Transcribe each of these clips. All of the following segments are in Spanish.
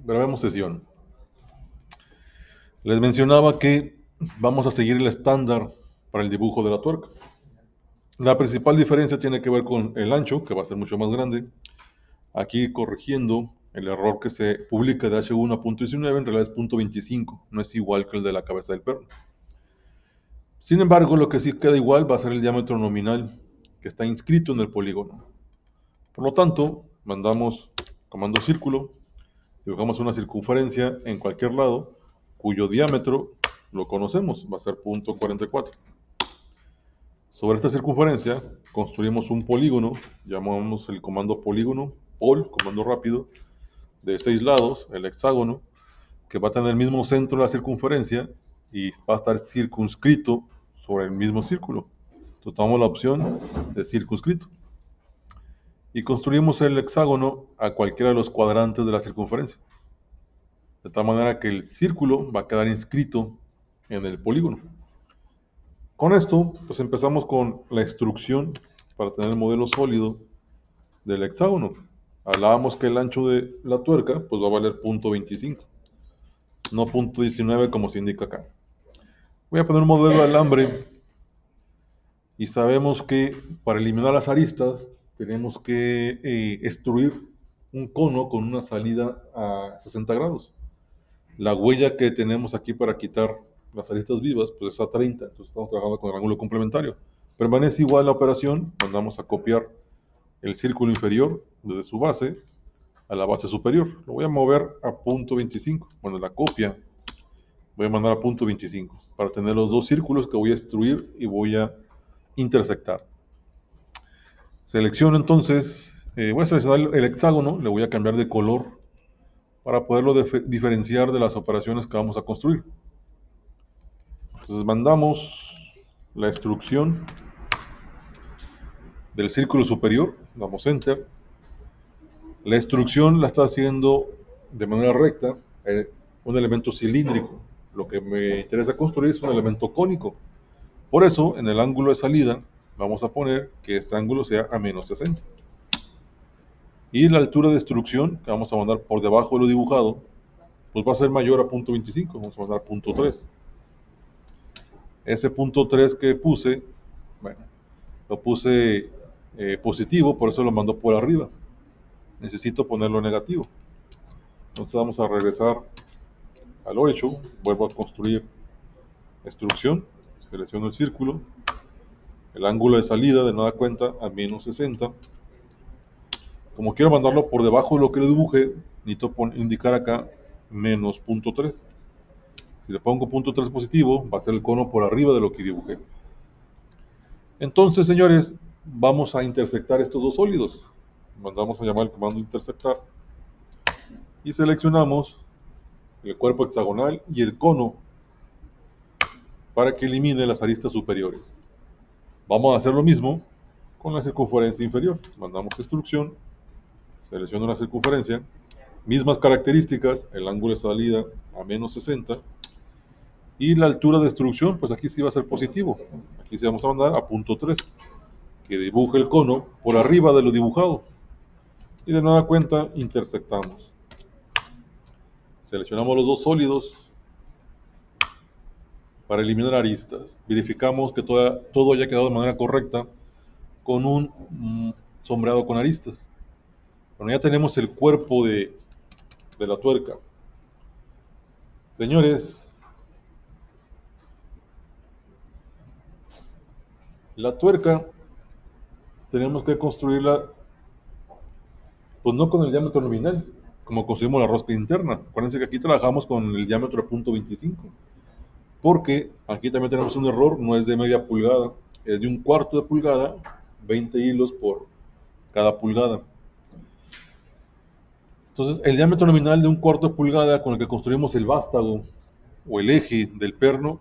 Grabemos sesión. Les mencionaba que vamos a seguir el estándar para el dibujo de la tuerca. La principal diferencia tiene que ver con el ancho, que va a ser mucho más grande. Aquí corrigiendo el error que se publica de H1 a punto 19, en realidad es punto 25, no es igual que el de la cabeza del perro. Sin embargo, lo que sí queda igual va a ser el diámetro nominal que está inscrito en el polígono. Por lo tanto, mandamos comando círculo, dibujamos una circunferencia en cualquier lado, cuyo diámetro lo conocemos, va a ser punto 44. Sobre esta circunferencia construimos un polígono, llamamos el comando polígono, comando rápido, de 6 lados, el hexágono, que va a tener el mismo centro de la circunferencia y va a estar circunscrito sobre el mismo círculo. Entonces tomamos la opción de circunscrito y construimos el hexágono a cualquiera de los cuadrantes de la circunferencia, de tal manera que el círculo va a quedar inscrito en el polígono. Con esto, pues empezamos con la instrucción para tener el modelo sólido del hexágono. Hablábamos que el ancho de la tuerca pues va a valer punto 25, no punto 19 como se indica acá. Voy a poner un modelo de alambre y sabemos que para eliminar las aristas tenemos que extruir un cono con una salida a 60 grados. La huella que tenemos aquí para quitar las aristas vivas pues es a 30, entonces estamos trabajando con el ángulo complementario. Permanece igual la operación, mandamos a copiar el círculo inferior desde su base a la base superior. Lo voy a mover a punto 25. Bueno, la copia voy a mandar a punto 25 para tener los dos círculos que voy a extruir y voy a intersectar. Selecciono entonces, voy a seleccionar el hexágono, le voy a cambiar de color para poderlo diferenciar de las operaciones que vamos a construir. Entonces mandamos la instrucción del círculo superior, damos enter. La instrucción la está haciendo de manera recta, un elemento cilíndrico. Lo que me interesa construir es un elemento cónico. Por eso, en el ángulo de salida, vamos a poner que este ángulo sea a menos 60. Y la altura de extrusión, que vamos a mandar por debajo de lo dibujado, pues va a ser mayor a punto 25. Vamos a mandar punto 3. Ese punto 3 que puse, bueno, lo puse positivo, por eso lo mando por arriba. Necesito ponerlo negativo. Entonces vamos a regresar a lo hecho, vuelvo a construir extrusión, selecciono el círculo, el ángulo de salida de nueva cuenta a menos 60. Como quiero mandarlo por debajo de lo que le dibujé, necesito indicar acá menos punto 3. Si le pongo punto 3 positivo, va a ser el cono por arriba de lo que dibujé. Entonces, señores, vamos a intersectar estos dos sólidos. Mandamos a llamar el comando intersectar y seleccionamos el cuerpo hexagonal y el cono para que elimine las aristas superiores. Vamos a hacer lo mismo con la circunferencia inferior. Mandamos instrucción, selecciono la circunferencia, mismas características, el ángulo de salida a menos 60 y la altura de extrusión, pues aquí sí va a ser positivo. Aquí sí vamos a mandar a punto 3, que dibuje el cono por arriba de lo dibujado. Y de nueva cuenta intersectamos. Seleccionamos los dos sólidos para eliminar aristas. Verificamos que todo haya quedado de manera correcta con un sombreado con aristas. Bueno, ya tenemos el cuerpo de la tuerca. Señores, la tuerca tenemos que construirla, pues no con el diámetro nominal, como construimos la rosca interna. Acuérdense que aquí trabajamos con el diámetro de punto 25, porque aquí también tenemos un error, no es de media pulgada, es de un cuarto de pulgada, 20 hilos por cada pulgada. Entonces, el diámetro nominal de un cuarto de pulgada con el que construimos el vástago o el eje del perno,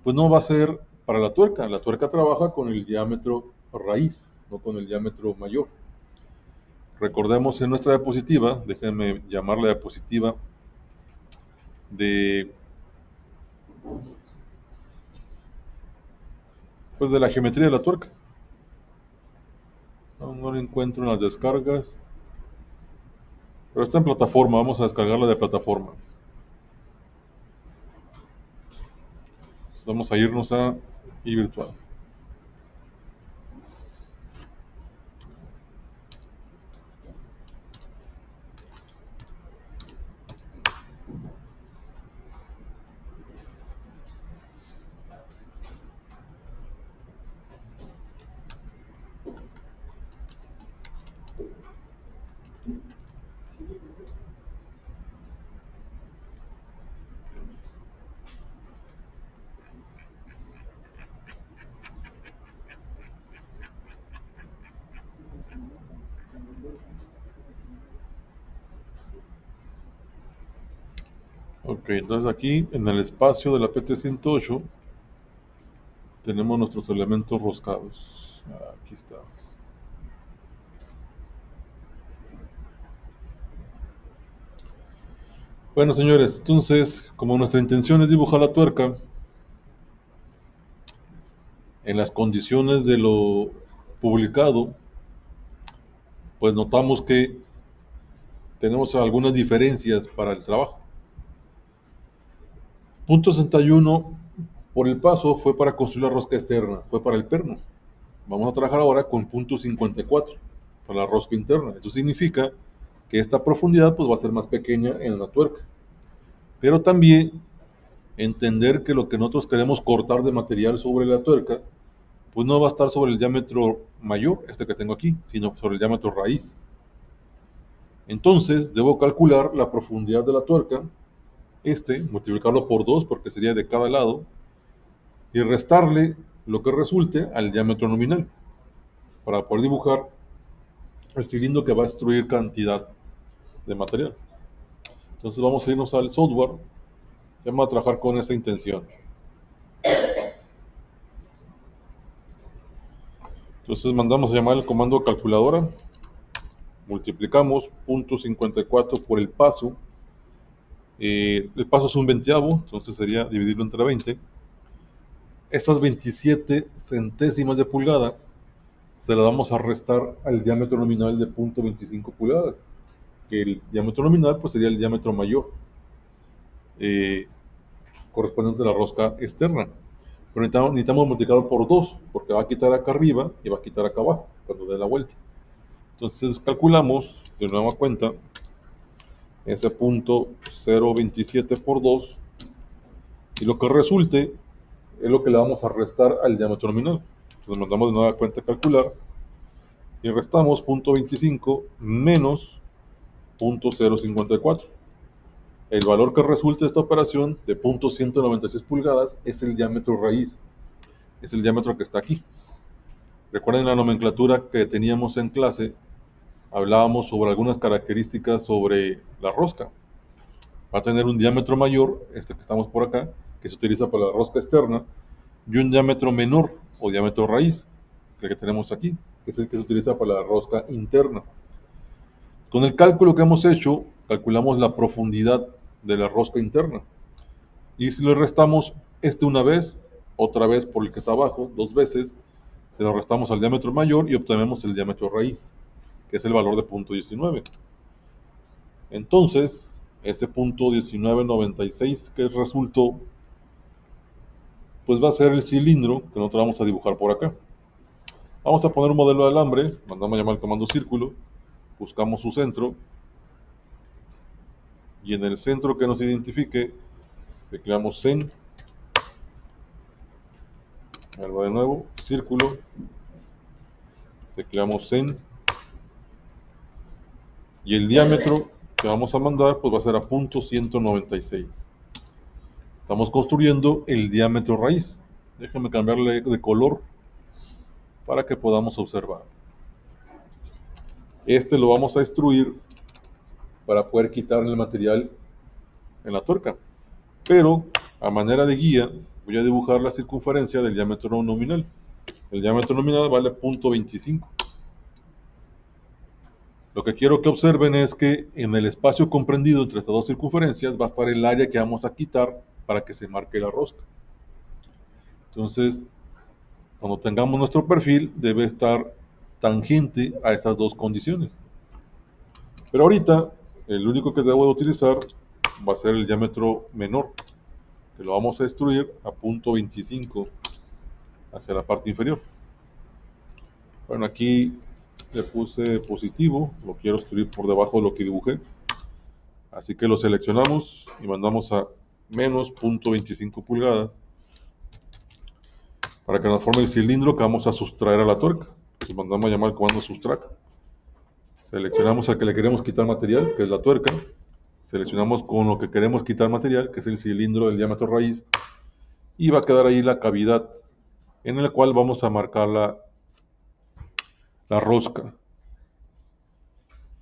pues no va a ser para la tuerca. La tuerca trabaja con el diámetro raíz, no con el diámetro mayor. Recordemos en nuestra diapositiva, déjenme llamarla diapositiva de, pues de la geometría de la tuerca. No lo encuentro en las descargas. Pero está en plataforma, vamos a descargarla de plataforma. Entonces vamos a irnos a iVirtual. Ok, entonces aquí en el espacio de la PT-108 tenemos nuestros elementos roscados. Aquí está. Bueno, señores, entonces, como nuestra intención es dibujar la tuerca, en las condiciones de lo publicado, pues notamos que tenemos algunas diferencias para el trabajo. Punto 61 por el paso fue para construir la rosca externa, fue para el perno. Vamos a trabajar ahora con punto 54 para la rosca interna. Eso significa que esta profundidad pues va a ser más pequeña en la tuerca. Pero también entender que lo que nosotros queremos cortar de material sobre la tuerca pues no va a estar sobre el diámetro mayor, este que tengo aquí, sino sobre el diámetro raíz. Entonces debo calcular la profundidad de la tuerca, multiplicarlo por 2 porque sería de cada lado, y restarle lo que resulte al diámetro nominal, para poder dibujar el cilindro que va a destruir cantidad de material. Entonces vamos a irnos al software, vamos a trabajar con esa intención. Entonces mandamos a llamar el comando calculadora, multiplicamos .54 por el paso. El paso es un veinteavo, entonces sería dividirlo entre 20. Estas 27 centésimas de pulgada se las vamos a restar al diámetro nominal de .25 pulgadas, que el diámetro nominal pues sería el diámetro mayor, correspondiente a la rosca externa. Pero necesitamos multiplicarlo por 2, porque va a quitar acá arriba y va a quitar acá abajo cuando dé la vuelta. Entonces calculamos de nueva cuenta ese punto 0.27 por 2, y lo que resulte es lo que le vamos a restar al diámetro nominal. Entonces mandamos de nueva cuenta calcular y restamos .25 menos .054. El valor que resulte de esta operación de .196 pulgadas es el diámetro raíz, es el diámetro que está aquí. Recuerden la nomenclatura que teníamos en clase, hablábamos sobre algunas características sobre la rosca. Va a tener un diámetro mayor, este que estamos por acá, que se utiliza para la rosca externa, y un diámetro menor o diámetro raíz, el que tenemos aquí, que es el que se utiliza para la rosca interna. Con el cálculo que hemos hecho, calculamos la profundidad de la rosca interna. Y si le restamos una vez, otra vez por el que está abajo, dos veces, se lo restamos al diámetro mayor y obtenemos el diámetro raíz, que es el valor de .19. Entonces, ese .1996 que resultó, pues va a ser el cilindro que nosotros vamos a dibujar por acá. Vamos a poner un modelo de alambre, mandamos a llamar el comando círculo, buscamos su centro, y en el centro que nos identifique, tecleamos zen, algo de nuevo, círculo, tecleamos zen, y el diámetro que vamos a mandar pues va a ser a .196. Estamos construyendo el diámetro raíz. Déjenme cambiarle de color para que podamos observar. Lo vamos a extruir para poder quitar el material en la tuerca. Pero a manera de guía voy a dibujar la circunferencia del diámetro nominal. El diámetro nominal vale .25. Lo que quiero que observen es que en el espacio comprendido entre estas dos circunferencias va a estar el área que vamos a quitar para que se marque la rosca. Entonces, cuando tengamos nuestro perfil, debe estar tangente a esas dos condiciones. Pero ahorita el único que debo de utilizar va a ser el diámetro menor, que lo vamos a destruir a punto 25 hacia la parte inferior. Bueno, aquí le puse positivo, lo quiero destruir por debajo de lo que dibujé. Así que lo seleccionamos y mandamos a menos 0.25 pulgadas para que nos forme el cilindro que vamos a sustraer a la tuerca. Entonces mandamos a llamar al comando subtract. Seleccionamos al que le queremos quitar material, que es la tuerca. Seleccionamos con lo que queremos quitar material, que es el cilindro del diámetro raíz. Y va a quedar ahí la cavidad en la cual vamos a marcar la rosca.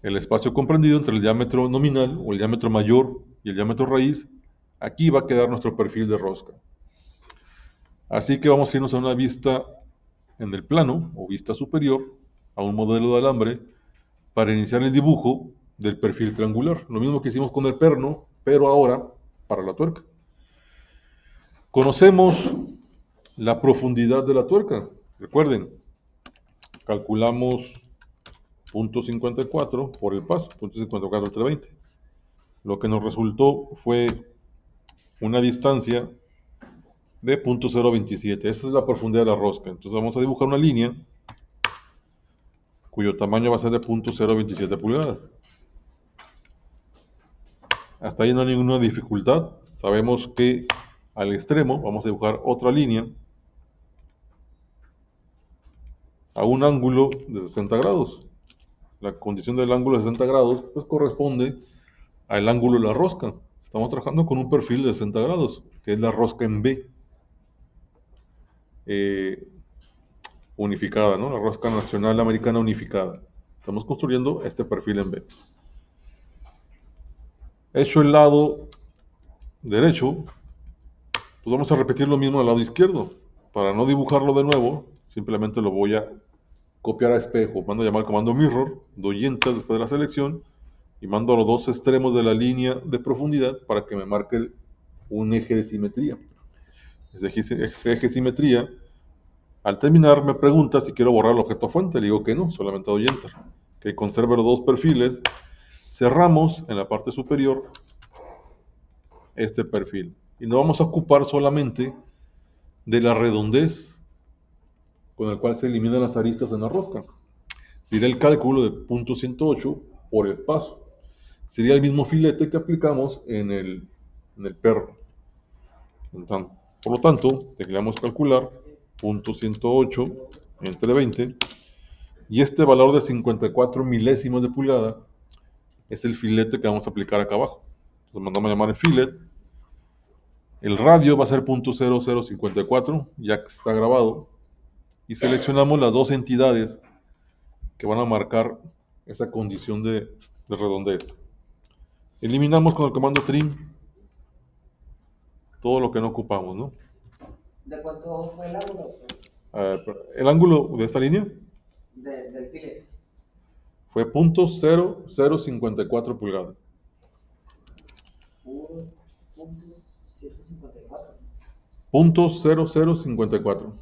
El espacio comprendido entre el diámetro nominal o el diámetro mayor y el diámetro raíz, aquí va a quedar nuestro perfil de rosca. Así que vamos a irnos a una vista en el plano o vista superior, a un modelo de alambre, para iniciar el dibujo del perfil triangular. Lo mismo que hicimos con el perno, pero ahora para la tuerca. Conocemos la profundidad de la tuerca. Recuerden, calculamos 0.54 por el paso, 0.54 entre 20. Lo que nos resultó fue una distancia de 0.027. Esa es la profundidad de la rosca. Entonces vamos a dibujar una línea cuyo tamaño va a ser de 0.027 pulgadas. Hasta ahí no hay ninguna dificultad. Sabemos que al extremo vamos a dibujar otra línea a un ángulo de 60 grados. La condición del ángulo de 60 grados pues corresponde al ángulo de la rosca. Estamos trabajando con un perfil de 60 grados, que es la rosca en B. Unificada, ¿no? La rosca nacional americana unificada. Estamos construyendo este perfil en B. Hecho el lado derecho, pues vamos a repetir lo mismo al lado izquierdo. Para no dibujarlo de nuevo, simplemente lo voy a copiar a espejo. Mando a llamar al comando mirror, doy enter después de la selección y mando a los dos extremos de la línea de profundidad para que me marque un eje de simetría. Ese eje de simetría, al terminar, me pregunta si quiero borrar el objeto fuente. Le digo que no, solamente doy enter. Que conserve los dos perfiles. Cerramos en la parte superior este perfil. Y nos vamos a ocupar solamente de la redondez con el cual se eliminan las aristas en la rosca. Sería el cálculo de 0.108 por el paso. Sería el mismo filete que aplicamos en el perno. Entonces, por lo tanto, tecleamos calcular 0.108 entre 20 y este valor de 54 milésimos de pulgada es el filete que vamos a aplicar acá abajo. Entonces mandamos a llamar el fillet. El radio va a ser 0.0054, ya que está grabado. Y seleccionamos las dos entidades que van a marcar esa condición de redondez. Eliminamos con el comando trim todo lo que no ocupamos, ¿no? ¿De cuánto fue el ángulo? El ángulo de esta línea Del filete. fue 0.0054 pulgadas. 0.0054.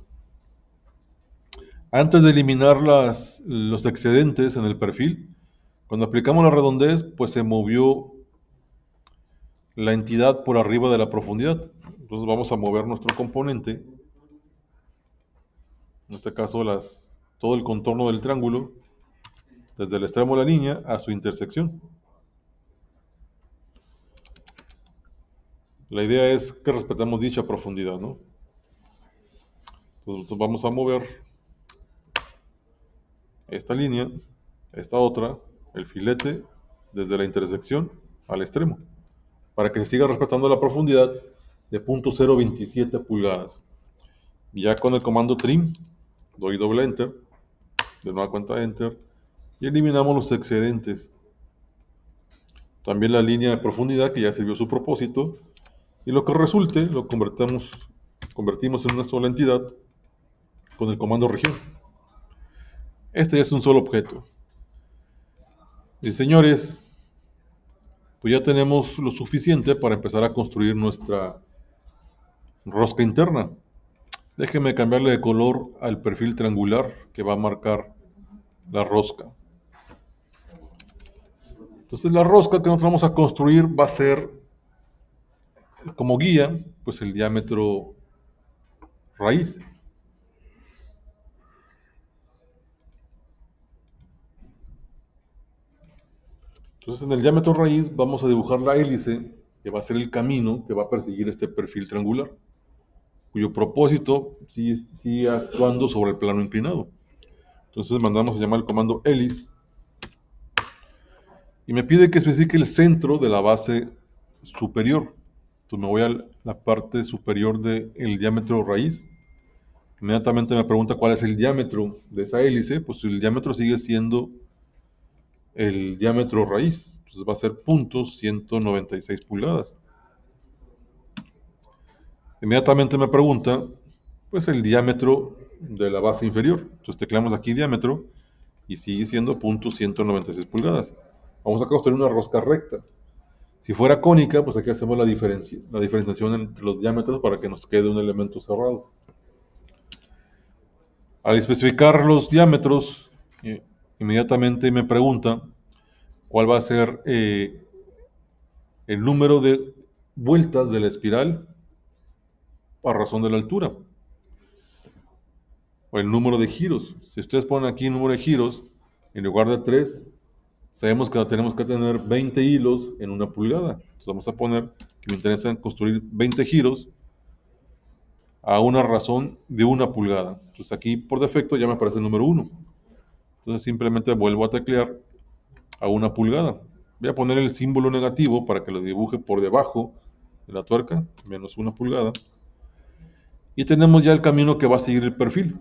Antes de eliminar los excedentes en el perfil, cuando aplicamos la redondez, pues se movió la entidad por arriba de la profundidad. Entonces vamos a mover nuestro componente, en este caso todo el contorno del triángulo, desde el extremo de la línea a su intersección. La idea es que respetemos dicha profundidad, ¿no? Entonces vamos a mover esta línea, esta otra, el filete, desde la intersección al extremo, para que se siga respetando la profundidad de 0.027 pulgadas. Y ya con el comando trim, doy doble enter, de nueva cuenta enter, y eliminamos los excedentes. También la línea de profundidad que ya sirvió su propósito, y lo que resulte lo convertimos en una sola entidad con el comando región. Este ya es un solo objeto. Y señores, pues ya tenemos lo suficiente para empezar a construir nuestra rosca interna. Déjenme cambiarle de color al perfil triangular que va a marcar la rosca. Entonces Entonces la rosca que nosotros vamos a construir va a ser como guía, pues el diámetro raíz. Entonces en el diámetro raíz vamos a dibujar la hélice, que va a ser el camino que va a perseguir este perfil triangular, cuyo propósito sigue actuando sobre el plano inclinado. Entonces mandamos a llamar el comando hélice y me pide que especifique el centro de la base superior. Entonces me voy a la parte superior del diámetro raíz. Inmediatamente me pregunta cuál es el diámetro de esa hélice. Pues el diámetro sigue siendo el diámetro raíz. Entonces va a ser .196 pulgadas. Inmediatamente me pregunta pues el diámetro de la base inferior. Entonces tecleamos aquí diámetro y sigue siendo .196 pulgadas. Vamos a construir una rosca recta. Si fuera cónica, pues aquí hacemos la diferenciación entre los diámetros para que nos quede un elemento cerrado. Al especificar los diámetros, inmediatamente me pregunta cuál va a ser el número de vueltas de la espiral a razón de la altura, o el número de giros. Si ustedes ponen aquí el número de giros, en lugar de 3, sabemos que tenemos que tener 20 hilos en una pulgada. Entonces vamos a poner que me interesa construir 20 giros a una razón de 1 pulgada. Entonces aquí por defecto ya me aparece el número 1. Entonces simplemente vuelvo a teclear a 1 pulgada. Voy a poner el símbolo negativo para que lo dibuje por debajo de la tuerca, menos 1 pulgada. Y tenemos ya el camino que va a seguir el perfil.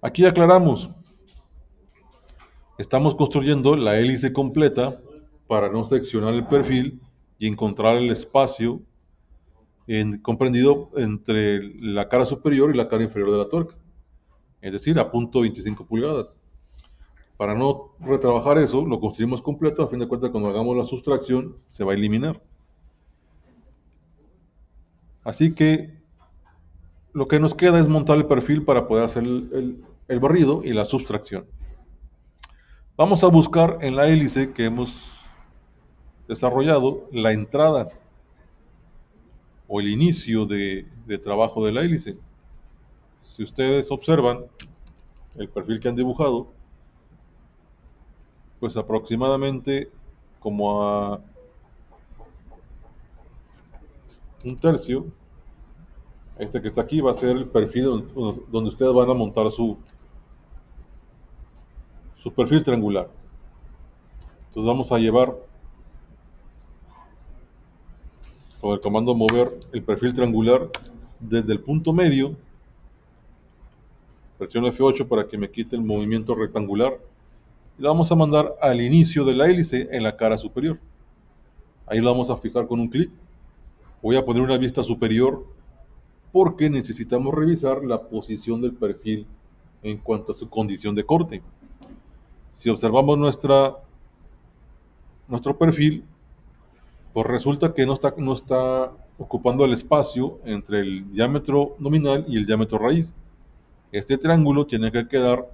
Aquí aclaramos, estamos construyendo la hélice completa para no seccionar el perfil y encontrar el espacio comprendido entre la cara superior y la cara inferior de la tuerca, es decir, a .25 pulgadas. Para no retrabajar eso, lo construimos completo. A fin de cuentas, cuando hagamos la sustracción, se va a eliminar. Así que lo que nos queda es montar el perfil para poder hacer el barrido y la sustracción. Vamos a buscar en la hélice que hemos desarrollado la entrada o el inicio de trabajo de la hélice. Si ustedes observan el perfil que han dibujado, pues aproximadamente como a 1/3, este que está aquí va a ser el perfil donde ustedes van a montar su perfil triangular. Entonces vamos a llevar con el comando mover el perfil triangular desde el punto medio, presión F8 para que me quite el movimiento rectangular, y lo vamos a mandar al inicio de la hélice en la cara superior. Ahí lo vamos a fijar con un clic. Voy a poner una vista superior porque necesitamos revisar la posición del perfil en cuanto a su condición de corte. Si observamos nuestro perfil, pues resulta que no está ocupando el espacio entre el diámetro nominal y el diámetro raíz. Este triángulo tiene que quedar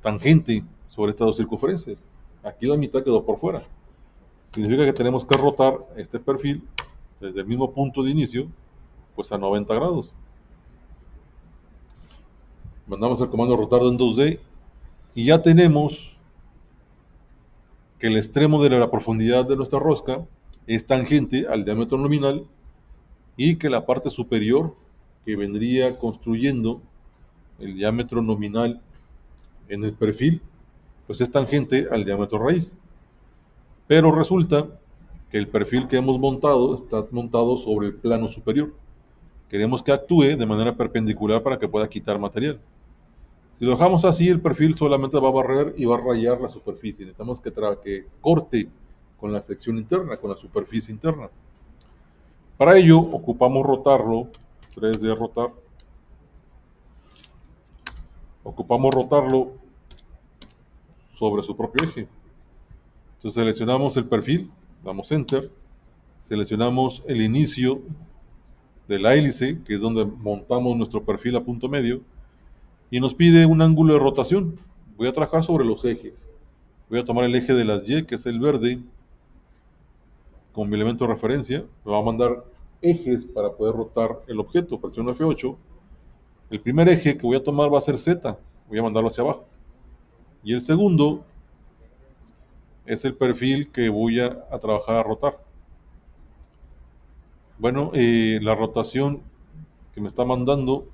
tangente sobre estas dos circunferencias. Aquí la mitad quedó por fuera. Significa que tenemos que rotar este perfil desde el mismo punto de inicio, pues a 90 grados. Mandamos el comando rotar en 2D y ya tenemos que el extremo de la profundidad de nuestra rosca es tangente al diámetro nominal y que la parte superior que vendría construyendo el diámetro nominal en el perfil pues es tangente al diámetro raíz. Pero resulta que el perfil que hemos montado está montado sobre el plano superior. Queremos que actúe de manera perpendicular para que pueda quitar material. Si lo dejamos así, el perfil solamente va a barrer y va a rayar la superficie. Necesitamos que corte con la sección interna, con la superficie interna. Para ello, ocupamos rotarlo, 3D rotar. Ocupamos rotarlo sobre su propio eje. Entonces seleccionamos el perfil, damos Enter, seleccionamos el inicio de la hélice, que es donde montamos nuestro perfil a punto medio, y nos pide un ángulo de rotación. Voy a trabajar sobre los ejes. Voy a tomar el eje de las Y, que es el verde, como mi elemento de referencia. Me va a mandar ejes para poder rotar el objeto. Presiono F8. El primer eje que voy a tomar va a ser Z. Voy a mandarlo hacia abajo. Y el segundo es el perfil que voy a trabajar a rotar. Bueno, la rotación que me está mandando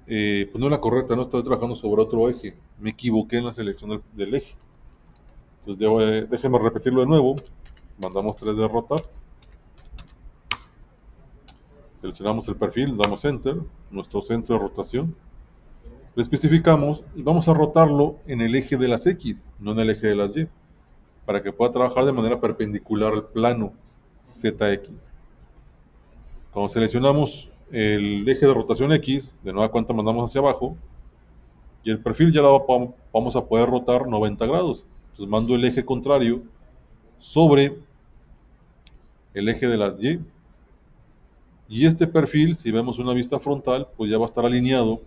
pues no es la correcta, no estoy trabajando sobre otro eje. Me equivoqué en la selección del eje. Entonces déjenme repetirlo de nuevo. Mandamos 3 de rotar. Seleccionamos el perfil, damos Enter, nuestro centro de rotación. Lo especificamos y vamos a rotarlo en el eje de las X, no en el eje de las Y, para que pueda trabajar de manera perpendicular al plano ZX. Cuando seleccionamos el eje de rotación X, de nueva cuenta mandamos hacia abajo, y el perfil ya lo vamos a poder rotar 90 grados. Entonces mando el eje contrario sobre el eje de las Y, y este perfil, si vemos una vista frontal, pues ya va a estar alineado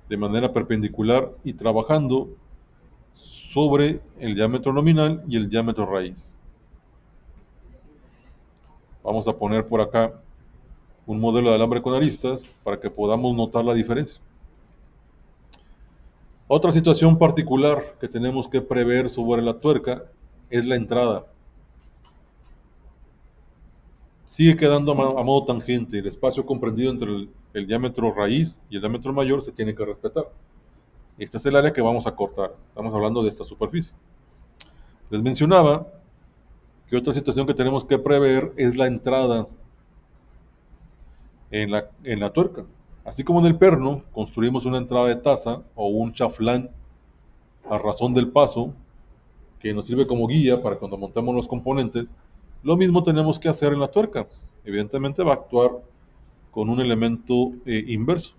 de manera perpendicular y trabajando sobre el diámetro nominal y el diámetro raíz. Vamos a poner por acá un modelo de alambre con aristas para que podamos notar la diferencia. Otra situación particular que tenemos que prever sobre la tuerca es la entrada. Sigue quedando a modo tangente. El espacio comprendido entre el diámetro raíz y el diámetro mayor se tiene que respetar. Este es el área que vamos a cortar. Estamos hablando de esta superficie. Les mencionaba que otra situación que tenemos que prever es la entrada en la tuerca. Así como en el perno construimos una entrada de taza o un chaflán a razón del paso que nos sirve como guía para cuando montemos los componentes, lo mismo tenemos que hacer en la tuerca. Evidentemente va a actuar con un elemento inverso.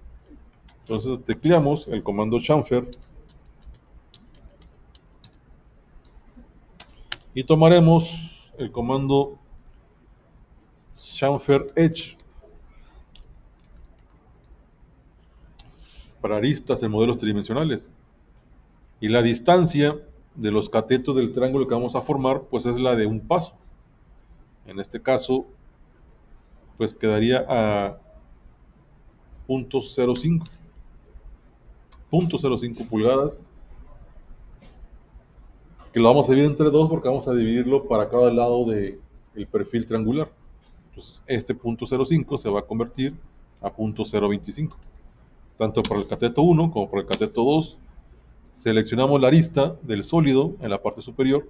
Entonces tecleamos el comando chamfer y tomaremos el comando chamfer edge para aristas en modelos tridimensionales. Y la distancia de los catetos del triángulo que vamos a formar, pues es la de un paso. En este caso, pues quedaría a 0.05. 0.05 pulgadas, que lo vamos a dividir entre 2 porque vamos a dividirlo para cada lado del perfil triangular. Entonces este 0.05 se va a convertir a 0.025. Tanto para el cateto 1 como para el cateto 2, seleccionamos la arista del sólido en la parte superior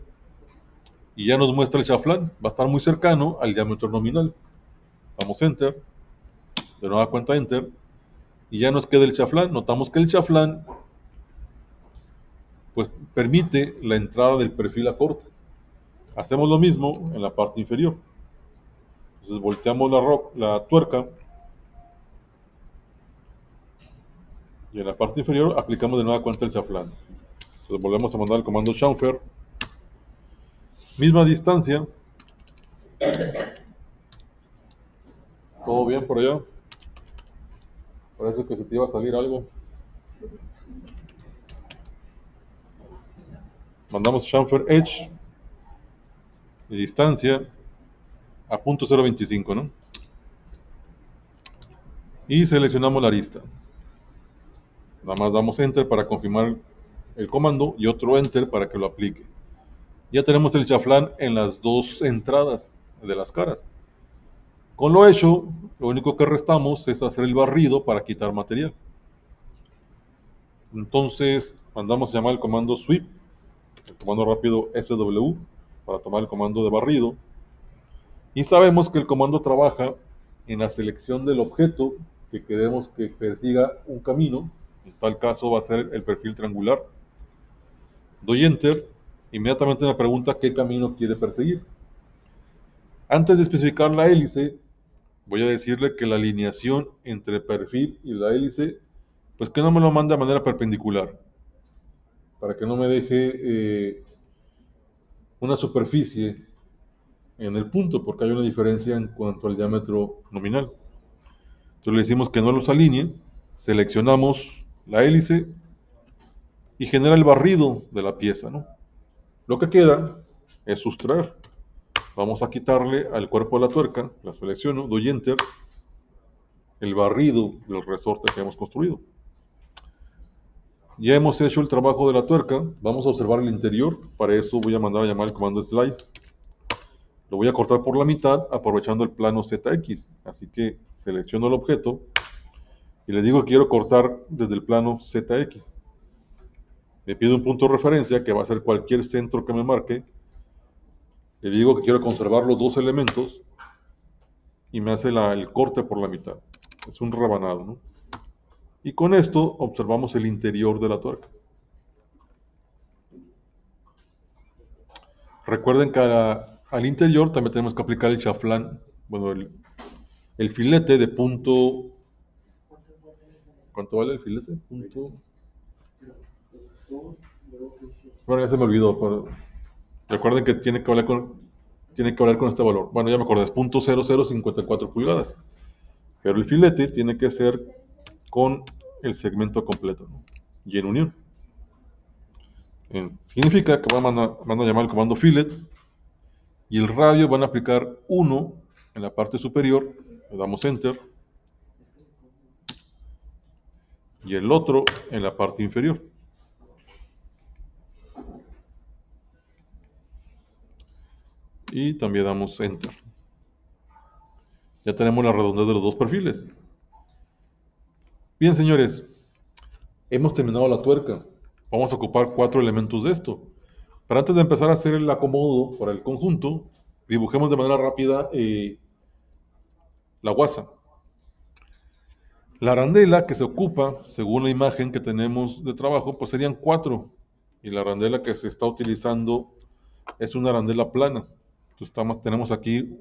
y ya nos muestra el chaflán. Va a estar muy cercano al diámetro nominal. Damos Enter, de nueva cuenta Enter, y ya nos queda el chaflán. Notamos que el chaflán pues permite la entrada del perfil a corte. Hacemos lo mismo en la parte inferior. Entonces volteamos la tuerca y en la parte inferior aplicamos de nueva cuenta el chaflán. Entonces volvemos a mandar el comando chamfer, misma distancia. ¿Todo bien por allá? Parece que se te iba a salir algo. Mandamos chamfer edge y distancia a 0.025, ¿no? Y seleccionamos la arista. Nada más damos Enter para confirmar el comando y otro Enter para que lo aplique. Ya tenemos el chaflán en las dos entradas de las caras. Con lo hecho, lo único que restamos es hacer el barrido para quitar material. Entonces mandamos a llamar el comando sweep, el comando rápido SW, para tomar el comando de barrido. Y sabemos que el comando trabaja en la selección del objeto que queremos que persiga un camino. En tal caso va a ser el perfil triangular. Doy Enter, inmediatamente me pregunta qué camino quiere perseguir. Antes de especificar la hélice, voy a decirle que la alineación entre el perfil y la hélice, pues que no me lo mande de manera perpendicular, para que no me deje una superficie en el punto, porque hay una diferencia en cuanto al diámetro nominal. Entonces le decimos que no los alinee, seleccionamos la hélice y genera el barrido de la pieza, ¿no? Lo que queda es sustraer. Vamos a quitarle al cuerpo de la tuerca, la selecciono, doy Enter, el barrido del resorte que hemos construido. Ya hemos hecho el trabajo de la tuerca, vamos a observar el interior. Para eso voy a mandar a llamar el comando Slice. Lo voy a cortar por la mitad aprovechando el plano ZX. Así que selecciono el objeto y le digo que quiero cortar desde el plano ZX. Me pide un punto de referencia que va a ser cualquier centro que me marque. Le digo que quiero conservar los dos elementos y me hace el corte por la mitad. Es un rebanado, ¿no? Y con esto observamos el interior de la tuerca. Recuerden que al interior también tenemos que aplicar el chaflán, bueno, el filete de punto. ¿Cuánto vale el filete? Punto. Bueno, ya se me olvidó. Pero recuerden que tiene que hablar con este valor. Bueno, ya me acordé, es punto 0054 pulgadas. Pero el filete tiene que ser con el segmento completo, ¿no? Y en unión. Significa que van a llamar el comando fillet y el radio van a aplicar 1 en la parte superior, le damos Enter, y el otro en la parte inferior. Y también damos Enter. Ya tenemos la redondez de los dos perfiles. Bien, señores, hemos terminado la tuerca. Vamos a ocupar 4 elementos de esto. Pero antes de empezar a hacer el acomodo para el conjunto, dibujemos de manera rápida la guasa. La arandela que se ocupa, según la imagen que tenemos de trabajo, pues serían 4. Y la arandela que se está utilizando es una arandela plana. Entonces tenemos aquí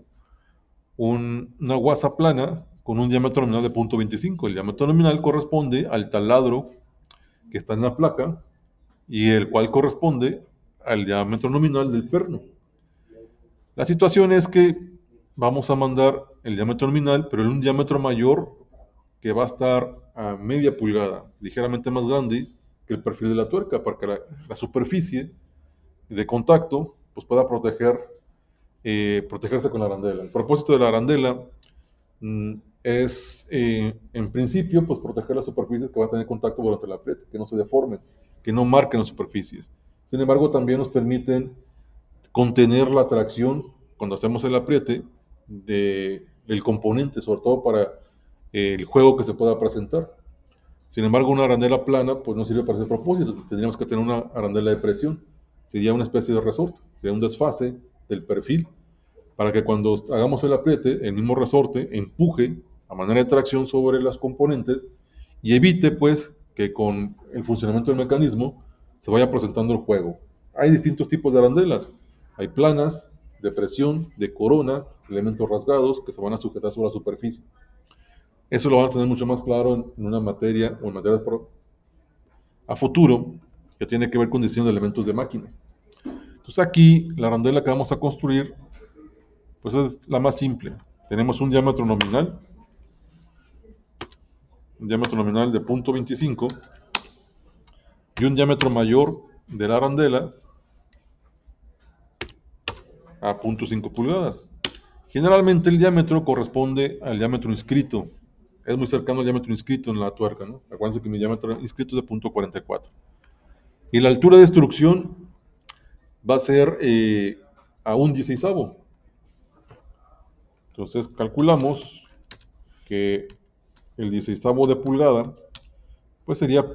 una guasa plana con un diámetro nominal de 0.25. El diámetro nominal corresponde al taladro que está en la placa y el cual corresponde al diámetro nominal del perno. La situación es que vamos a mandar el diámetro nominal, pero en un diámetro mayor que va a estar a media pulgada, ligeramente más grande que el perfil de la tuerca, para que la superficie de contacto pues pueda protegerse con la arandela. El propósito de la arandela es, en principio, pues proteger las superficies que va a tener contacto durante el apriete, que no se deformen, que no marquen las superficies. Sin embargo, también nos permiten contener la tracción cuando hacemos el apriete del componente, sobre todo para el juego que se pueda presentar. Sin embargo, una arandela plana pues no sirve para ese propósito. Tendríamos que tener una arandela de presión. Sería una especie de resorte, sería un desfase del perfil para que cuando hagamos el apriete, el mismo resorte empuje a manera de tracción sobre las componentes y evite pues que con el funcionamiento del mecanismo se vaya presentando el juego. Hay distintos tipos de arandelas. Hay planas, de presión, de corona, elementos rasgados que se van a sujetar sobre la superficie. Eso lo van a tener mucho más claro en una materia o en materias a futuro que tiene que ver con diseño de elementos de máquina. Entonces aquí la arandela que vamos a construir pues es la más simple. Tenemos un diámetro nominal de 0.25 y un diámetro mayor de la arandela a 0.5 pulgadas. Generalmente el diámetro corresponde al diámetro inscrito. Es muy cercano al diámetro inscrito en la tuerca, ¿no? Acuérdense que mi diámetro inscrito es de 0.44. Y la altura de extrusión va a ser a un 16avo. Entonces calculamos que el 16avo de pulgada pues sería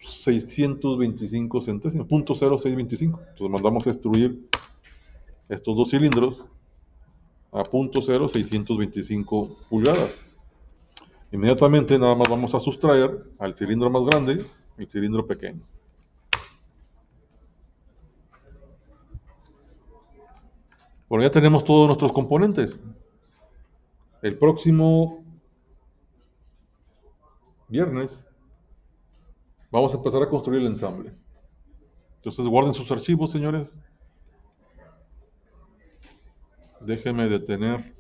625 centésimos, 0.0625. Entonces mandamos a extruir estos dos cilindros a 0.0625 pulgadas. Inmediatamente nada más vamos a sustraer al cilindro más grande el cilindro pequeño. Bueno, ya tenemos todos nuestros componentes. El próximo viernes vamos a empezar a construir el ensamble. Entonces guarden sus archivos, señores. Déjenme detener